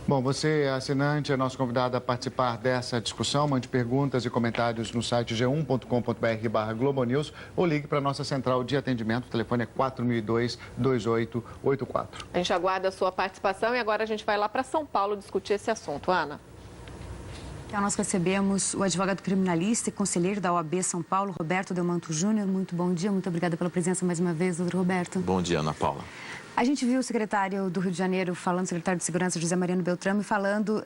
Bom, você, assinante, é nosso convidado a participar dessa discussão. Mande perguntas e comentários no site g1.com.br/globonews ou ligue para a nossa central de atendimento. O telefone é 4002-2884. A gente aguarda a sua participação e agora a gente vai lá para São Paulo discutir esse assunto. Ana. Então, nós recebemos o advogado criminalista e conselheiro da OAB São Paulo, Roberto Delmanto Júnior. Muito bom dia, muito obrigada pela presença mais uma vez, doutor Roberto. Bom dia, Ana Paula. A gente viu o secretário do Rio de Janeiro falando, secretário de Segurança, José Mariano Beltrame, falando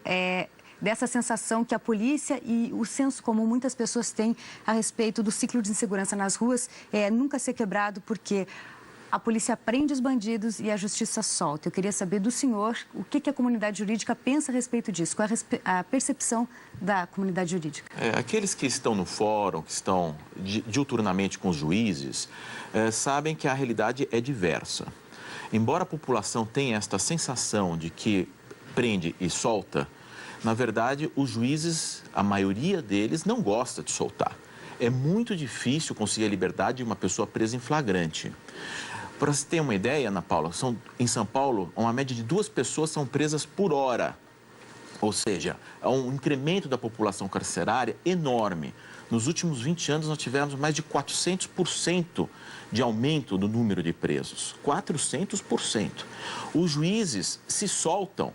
dessa sensação que a polícia e o senso comum muitas pessoas têm a respeito do ciclo de insegurança nas ruas nunca ser quebrado porque a polícia prende os bandidos e a justiça solta. Eu queria saber do senhor o que a comunidade jurídica pensa a respeito disso, qual é a percepção da comunidade jurídica. Aqueles que estão no fórum, que estão diuturnamente com os juízes, sabem que a realidade é diversa. Embora a população tenha esta sensação de que prende e solta, na verdade, os juízes, a maioria deles, não gosta de soltar. É muito difícil conseguir a liberdade de uma pessoa presa em flagrante. Para você ter uma ideia, Ana Paula, em São Paulo, uma média de 2 pessoas são presas por hora. Ou seja, há um incremento da população carcerária enorme. Nos últimos 20 anos, nós tivemos mais de 400% de aumento no número de presos. 400%. Os juízes se soltam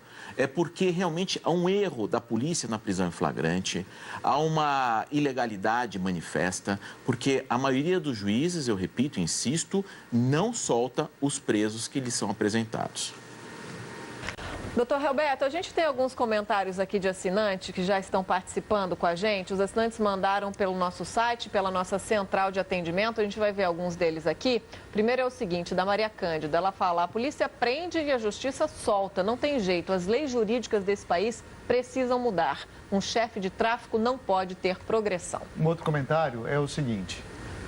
porque realmente há um erro da polícia na prisão em flagrante, há uma ilegalidade manifesta, porque a maioria dos juízes, eu repito, insisto, não solta os presos que lhes são apresentados. Doutor Roberto, a gente tem alguns comentários aqui de assinantes que já estão participando com a gente. Os assinantes mandaram pelo nosso site, pela nossa central de atendimento. A gente vai ver alguns deles aqui. Primeiro é o seguinte, da Maria Cândida. Ela fala, a polícia prende e a justiça solta. Não tem jeito, as leis jurídicas desse país precisam mudar. Um chefe de tráfico não pode ter progressão. Um outro comentário é o seguinte.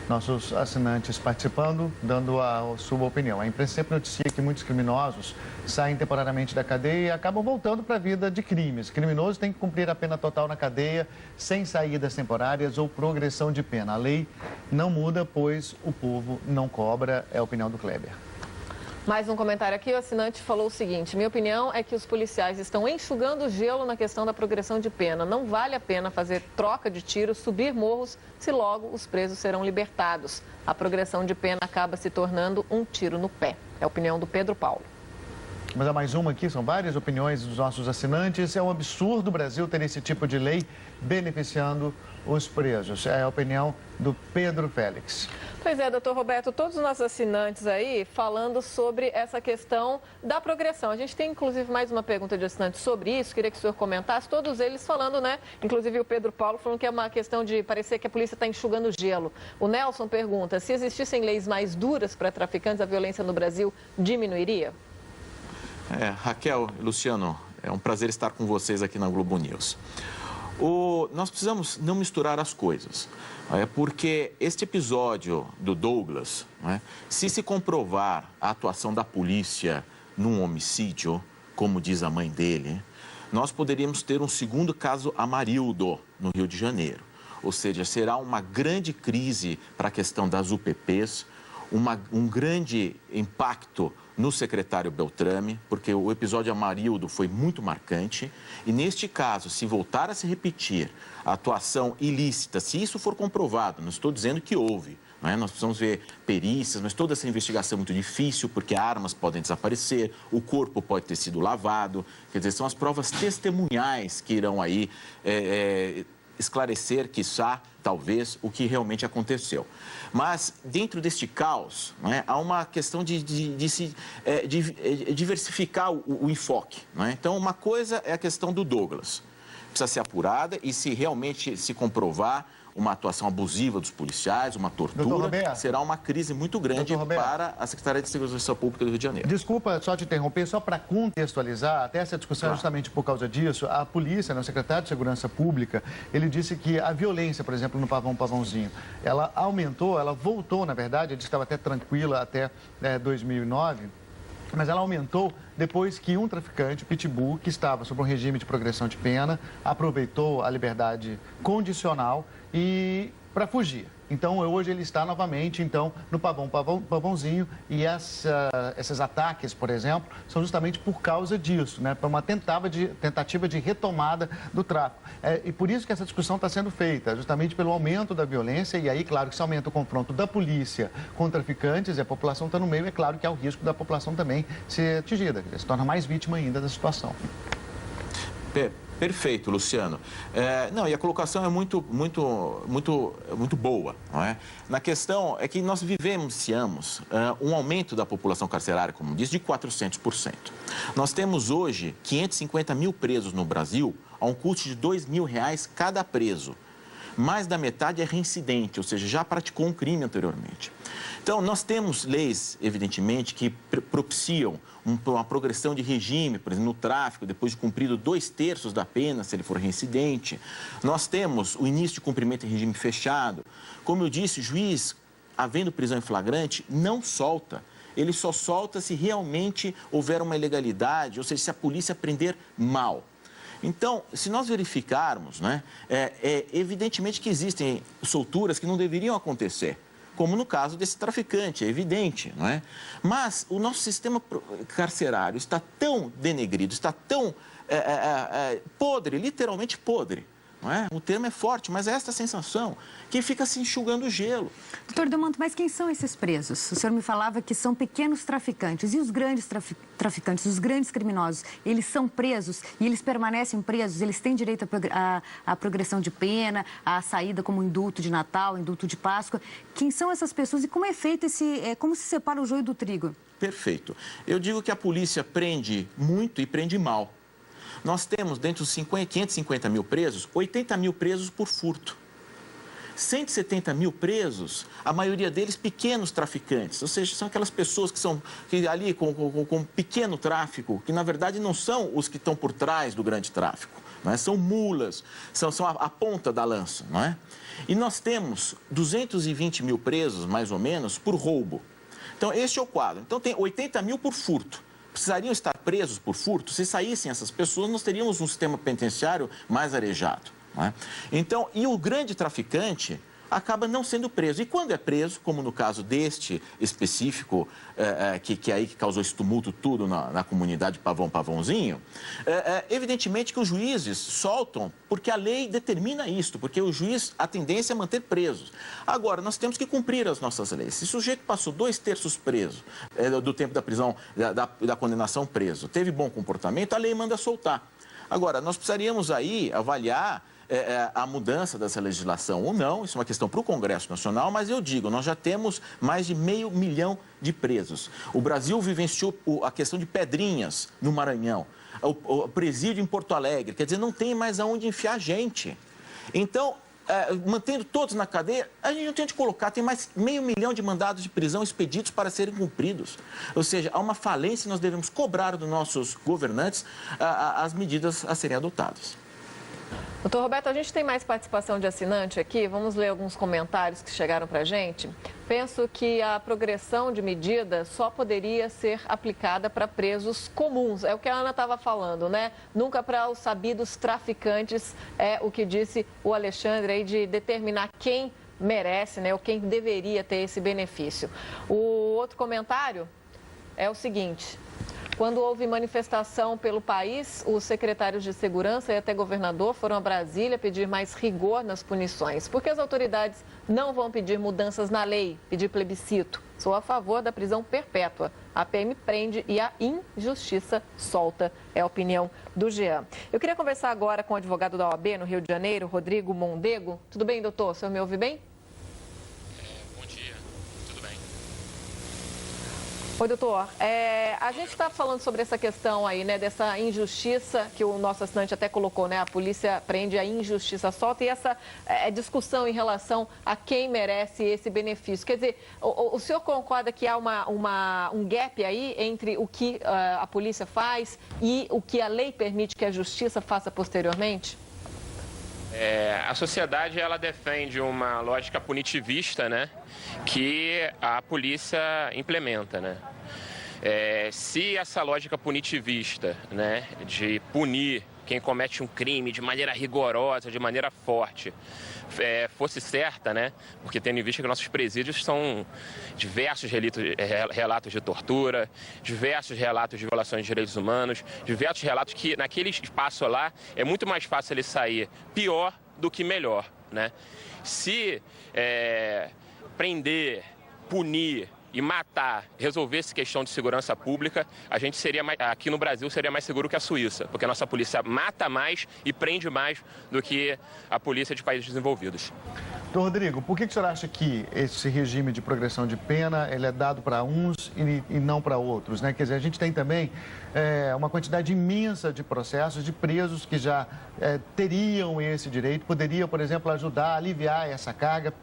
Nossos assinantes participando, dando a sua opinião. A imprensa sempre noticia que muitos criminosos saem temporariamente da cadeia e acabam voltando para a vida de crimes. Criminosos têm que cumprir a pena total na cadeia, sem saídas temporárias ou progressão de pena. A lei não muda, pois o povo não cobra, é a opinião do Kleber. Mais um comentário aqui, o assinante falou o seguinte, minha opinião é que os policiais estão enxugando gelo na questão da progressão de pena. Não vale a pena fazer troca de tiros, subir morros, se logo os presos serão libertados. A progressão de pena acaba se tornando um tiro no pé. É a opinião do Pedro Paulo. Mas há mais uma aqui, são várias opiniões dos nossos assinantes. É um absurdo o Brasil ter esse tipo de lei beneficiando os presos. É a opinião do Pedro Félix. Pois é, doutor Roberto, todos os nossos assinantes aí falando sobre essa questão da progressão. A gente tem, inclusive, mais uma pergunta de assinante sobre isso, queria que o senhor comentasse, todos eles falando, né? Inclusive o Pedro Paulo falando que é uma questão de parecer que a polícia está enxugando gelo. O Nelson pergunta, se existissem leis mais duras para traficantes, a violência no Brasil diminuiria? Raquel e Luciano, é um prazer estar com vocês aqui na Globo News. Nós precisamos não misturar as coisas, porque este episódio do Douglas, se comprovar a atuação da polícia num homicídio, como diz a mãe dele, nós poderíamos ter um segundo caso Amarildo no Rio de Janeiro. Ou seja, será uma grande crise para a questão das UPPs, um grande impacto no secretário Beltrame, porque o episódio Amarildo foi muito marcante. E neste caso, se voltar a se repetir a atuação ilícita, se isso for comprovado, não estou dizendo que houve, nós precisamos ver perícias, mas toda essa investigação é muito difícil, porque armas podem desaparecer, o corpo pode ter sido lavado, quer dizer, são as provas testemunhais que irão aí esclarecer, quiçá, talvez, o que realmente aconteceu. Mas, dentro deste caos, há uma questão de diversificar o enfoque. Então, uma coisa é a questão do Douglas. Precisa ser apurada e, se realmente se comprovar uma atuação abusiva dos policiais, uma tortura, será uma crise muito grande para a Secretaria de Segurança Pública do Rio de Janeiro. Desculpa só te interromper, só para contextualizar, até essa discussão justamente por causa disso, a polícia, o secretário de Segurança Pública, ele disse que a violência, por exemplo, no Pavãozinho, ela aumentou, ela voltou, na verdade, ele disse que estava até tranquila até 2009, mas ela aumentou depois que um traficante, Pitbull, que estava sob um regime de progressão de pena, aproveitou a liberdade condicional e para fugir. Então, hoje ele está novamente, então, no Pavãozinho, e esses ataques, por exemplo, são justamente por causa disso, né? Para uma tentativa de retomada do tráfico. E por isso que essa discussão está sendo feita, justamente pelo aumento da violência, e aí, claro, que se aumenta o confronto da polícia com traficantes e a população está no meio, é claro que há o risco da população também ser atingida, se torna mais vítima ainda da situação. Perfeito, Luciano. Não, e a colocação é muito boa, não é? Na questão é que nós vivenciamos um aumento da população carcerária, como diz, de 400%. Nós temos hoje 550 mil presos no Brasil, a um custo de R$2.000 cada preso. Mais da metade é reincidente, ou seja, já praticou um crime anteriormente. Então, nós temos leis, evidentemente, que propiciam uma progressão de regime, por exemplo, no tráfico, depois de cumprido 2/3 da pena, se ele for reincidente. Nós temos o início de cumprimento em regime fechado. Como eu disse, o juiz, havendo prisão em flagrante, não solta. Ele só solta se realmente houver uma ilegalidade, ou seja, se a polícia prender mal. Então, se nós verificarmos, né, evidentemente que existem solturas que não deveriam acontecer, como no caso desse traficante, é evidente, não é? Mas o nosso sistema carcerário está tão denegrido, está tão podre, literalmente podre. Não é? O termo é forte, mas é esta sensação que fica se enxugando o gelo. Doutor Delmanto, mas quem são esses presos? O senhor me falava que são pequenos traficantes. E os grandes traficantes, os grandes criminosos, eles são presos e eles permanecem presos? Eles têm direito à progressão de pena, à saída como indulto de Natal, indulto de Páscoa? Quem são essas pessoas e como é feito como se separa o joio do trigo? Perfeito. Eu digo que a polícia prende muito e prende mal. Nós temos, dentro dos 550 mil presos, 80 mil presos por furto. 170 mil presos, a maioria deles pequenos traficantes, ou seja, são aquelas pessoas que ali com pequeno tráfico, que na verdade não são os que estão por trás do grande tráfico, não é? São mulas, são a ponta da lança, não é? E nós temos 220 mil presos, mais ou menos, por roubo. Então, este é o quadro. Então, tem 80 mil por furto. Precisariam estar presos por furto? Se saíssem essas pessoas, nós teríamos um sistema penitenciário mais arejado. Não é? Então, e o grande traficante acaba não sendo preso. E quando é preso, como no caso deste específico, que causou esse tumulto tudo na comunidade Pavãozinho, evidentemente que os juízes soltam, porque a lei determina isto, porque o juiz, a tendência é manter presos. Agora, nós temos que cumprir as nossas leis. Se o sujeito passou 2/3 preso, do tempo da prisão, da condenação preso, teve bom comportamento, a lei manda soltar. Agora, nós precisaríamos aí avaliar a mudança dessa legislação ou não, isso é uma questão para o Congresso Nacional, mas eu digo, nós já temos mais de 500 mil de presos. O Brasil vivenciou a questão de Pedrinhas no Maranhão, o presídio em Porto Alegre, quer dizer, não tem mais aonde enfiar gente. Então, mantendo todos na cadeia, a gente não tem onde colocar, tem mais 500 mil de mandados de prisão expedidos para serem cumpridos. Ou seja, há uma falência e nós devemos cobrar dos nossos governantes as medidas a serem adotadas. Doutor Roberto, a gente tem mais participação de assinante aqui. Vamos ler alguns comentários que chegaram para a gente. Penso que a progressão de medida só poderia ser aplicada para presos comuns. É o que a Ana estava falando, né? Nunca para os sabidos traficantes, é o que disse o Alexandre aí, de determinar quem merece, né? Ou quem deveria ter esse benefício. O outro comentário é o seguinte: quando houve manifestação pelo país, os secretários de segurança e até governador foram a Brasília pedir mais rigor nas punições. Porque as autoridades não vão pedir mudanças na lei, pedir plebiscito. Sou a favor da prisão perpétua. A PM prende e a injustiça solta, é a opinião do Jean. Eu queria conversar agora com o advogado da OAB no Rio de Janeiro, Rodrigo Mondego. Tudo bem, doutor? O senhor me ouve bem? Oi, doutor. A gente está falando sobre essa questão aí, né, dessa injustiça que o nosso assinante até colocou, né? A polícia prende, a injustiça solta, e essa discussão em relação a quem merece esse benefício. Quer dizer, o senhor concorda que há um gap aí entre o que a polícia faz e o que a lei permite que a justiça faça posteriormente? A sociedade, ela defende uma lógica punitivista, né, que a polícia implementa, né? Se essa lógica punitivista, né, de punir quem comete um crime de maneira rigorosa, de maneira forte, fosse certa, né? Porque tendo em vista que nossos presídios são diversos relatos de tortura, diversos relatos de violações de direitos humanos, diversos relatos que naquele espaço lá é muito mais fácil ele sair pior do que melhor, né? Se prender, punir e matar, resolvesse questão de segurança pública, a gente aqui no Brasil seria mais seguro que a Suíça, porque a nossa polícia mata mais e prende mais do que a polícia de países desenvolvidos. Doutor Rodrigo, por que o senhor acha que esse regime de progressão de pena ele é dado para uns e não para outros, né? Quer dizer, a gente tem também uma quantidade imensa de processos de presos que já teriam esse direito, poderiam, por exemplo, ajudar a aliviar essa carga.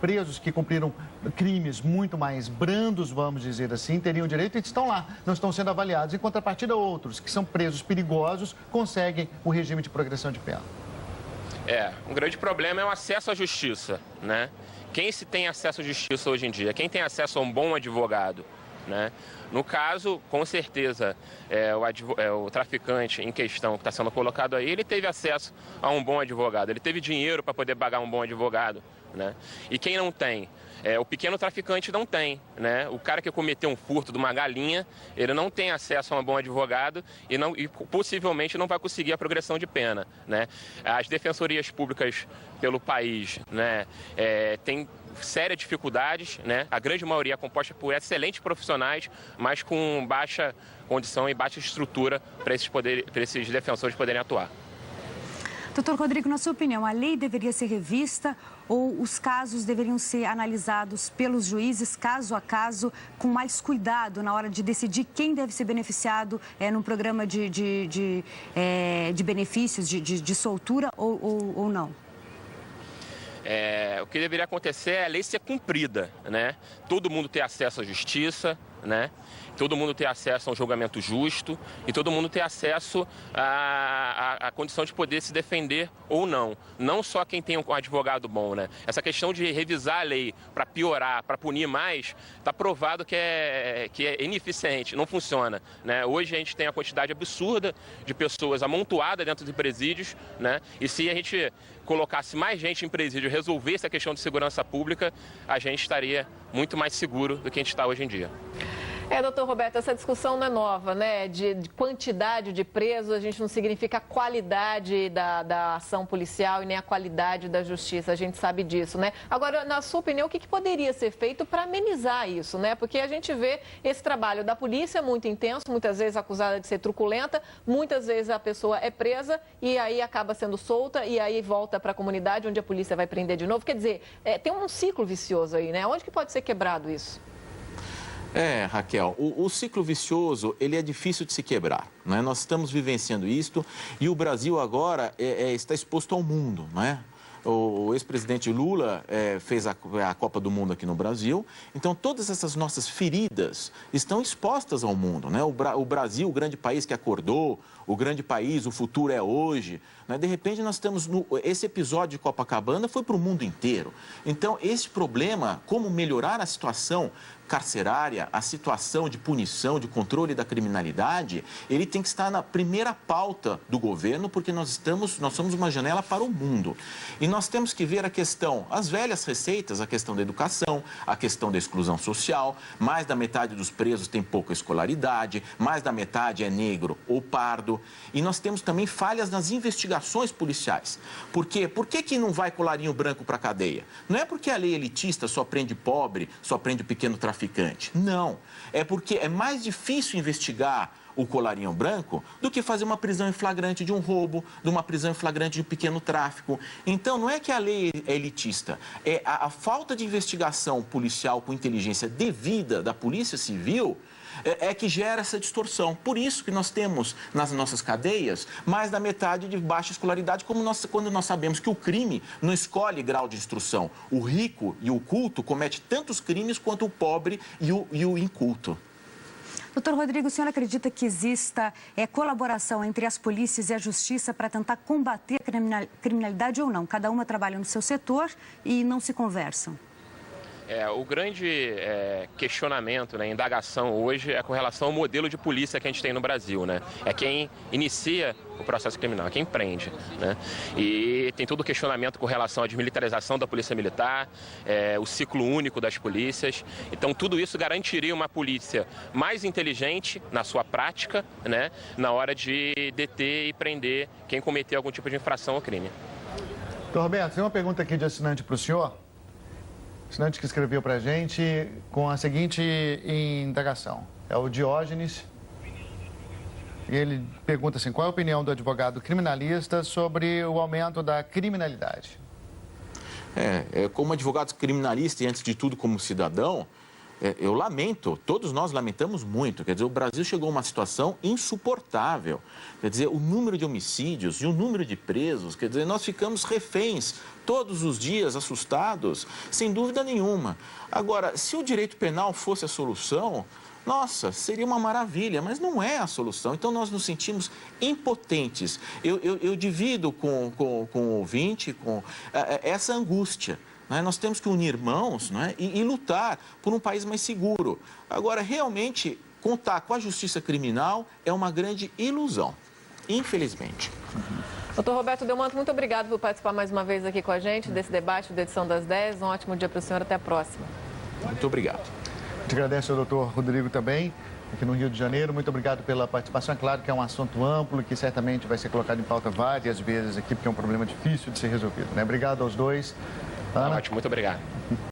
Presos que cumpriram crimes muito mais brandos, vamos dizer assim, teriam direito e estão lá, não estão sendo avaliados. Em contrapartida, outros que são presos perigosos conseguem o regime de progressão de pena. Um grande problema é o acesso à justiça, né? Quem se tem acesso à justiça hoje em dia? Quem tem acesso a um bom advogado, né? No caso, com certeza, o traficante em questão que está sendo colocado aí, ele teve acesso a um bom advogado, ele teve dinheiro para poder pagar um bom advogado, né? E quem não tem? O pequeno traficante não tem, né? O cara que cometeu um furto de uma galinha, ele não tem acesso a um bom advogado e possivelmente não vai conseguir a progressão de pena, né? As defensorias públicas pelo país, né, têm sérias dificuldades, né? A grande maioria é composta por excelentes profissionais, mas com baixa condição e baixa estrutura para esses defensores poderem atuar. Doutor Rodrigo, na sua opinião, a lei deveria ser revista ou os casos deveriam ser analisados pelos juízes, caso a caso, com mais cuidado na hora de decidir quem deve ser beneficiado num programa de benefícios, de soltura ou não? O que deveria acontecer é a lei ser cumprida, né? Todo mundo ter acesso à justiça, né? Todo mundo ter acesso a um julgamento justo e todo mundo ter acesso à condição de poder se defender ou não. Não só quem tem um advogado bom, né? Essa questão de revisar a lei para piorar, para punir mais, está provado que é ineficiente, não funciona, né? Hoje a gente tem a quantidade absurda de pessoas amontoadas dentro de presídios, né? E se a gente colocasse mais gente em presídio e resolvesse a questão de segurança pública, a gente estaria muito mais seguro do que a gente está hoje em dia. Doutor Roberto, essa discussão não é nova, né? De quantidade de presos, a gente não significa a qualidade da ação policial e nem a qualidade da justiça, a gente sabe disso, né? Agora, na sua opinião, o que poderia ser feito para amenizar isso, né? Porque a gente vê esse trabalho da polícia muito intenso, muitas vezes acusada de ser truculenta, muitas vezes a pessoa é presa e aí acaba sendo solta e aí volta para a comunidade onde a polícia vai prender de novo. Quer dizer, tem um ciclo vicioso aí, né? Onde que pode ser quebrado isso? Raquel, o ciclo vicioso, ele é difícil de se quebrar, né? Nós estamos vivenciando isto e o Brasil agora está exposto ao mundo, né? O ex-presidente Lula fez a Copa do Mundo aqui no Brasil, então todas essas nossas feridas estão expostas ao mundo, né? O Brasil, o grande país que acordou, o grande país, o futuro é hoje, né? De repente nós estamos, esse episódio de Copacabana foi para o mundo inteiro. Então esse problema, como melhorar a situação carcerária, a situação de punição, de controle da criminalidade, ele tem que estar na primeira pauta do governo, porque nós somos uma janela para o mundo. E nós temos que ver a questão, as velhas receitas, a questão da educação, a questão da exclusão social, mais da metade dos presos tem pouca escolaridade, mais da metade é negro ou pardo. E nós temos também falhas nas investigações policiais. Por quê? Por que não vai colarinho branco para a cadeia? Não é porque a lei elitista só prende pobre, só prende pequeno traficante. Não, é porque é mais difícil investigar o colarinho branco do que fazer uma prisão em flagrante de um roubo, de uma prisão em flagrante de um pequeno tráfico. Então, não é que a lei é elitista, é a falta de investigação policial com inteligência devida da Polícia Civil que gera essa distorção. Por isso que nós temos nas nossas cadeias mais da metade de baixa escolaridade, quando nós sabemos que o crime não escolhe grau de instrução. O rico e o culto comete tantos crimes quanto o pobre e o inculto. Doutor Rodrigo, o senhor acredita que exista colaboração entre as polícias e a justiça para tentar combater a criminalidade ou não? Cada uma trabalha no seu setor e não se conversam? O grande questionamento, né, indagação hoje é com relação ao modelo de polícia que a gente tem no Brasil, né? É quem inicia o processo criminal, é quem prende, né? E tem todo o questionamento com relação à desmilitarização da polícia militar, o ciclo único das polícias. Então tudo isso garantiria uma polícia mais inteligente na sua prática, né, na hora de deter e prender quem cometeu algum tipo de infração ou crime. Doutor Roberto, tem uma pergunta aqui de assinante para o senhor. Assinante que escreveu para a gente com a seguinte indagação. É o Diógenes. E ele pergunta assim, qual é a opinião do advogado criminalista sobre o aumento da criminalidade? Como advogado criminalista e, antes de tudo, como cidadão, eu lamento, todos nós lamentamos muito. Quer dizer, o Brasil chegou a uma situação insuportável. Quer dizer, o número de homicídios e o número de presos, quer dizer, nós ficamos reféns todos os dias, assustados, sem dúvida nenhuma. Agora, se o direito penal fosse a solução, nossa, seria uma maravilha, mas não é a solução. Então, nós nos sentimos impotentes. Eu divido com o ouvinte com essa angústia. Nós temos que unir mãos, e lutar por um país mais seguro. Agora, realmente, contar com a justiça criminal é uma grande ilusão, infelizmente. Doutor Roberto Delmanto, muito obrigado por participar mais uma vez aqui com a gente desse debate da edição das 10. Um ótimo dia para o senhor, até a próxima. Muito obrigado. A gente agradece ao doutor Rodrigo também, aqui no Rio de Janeiro. Muito obrigado pela participação. É claro que é um assunto amplo, que certamente vai ser colocado em pauta várias vezes aqui, porque é um problema difícil de ser resolvido, né? Obrigado aos dois. Ana. Ótimo, muito obrigado.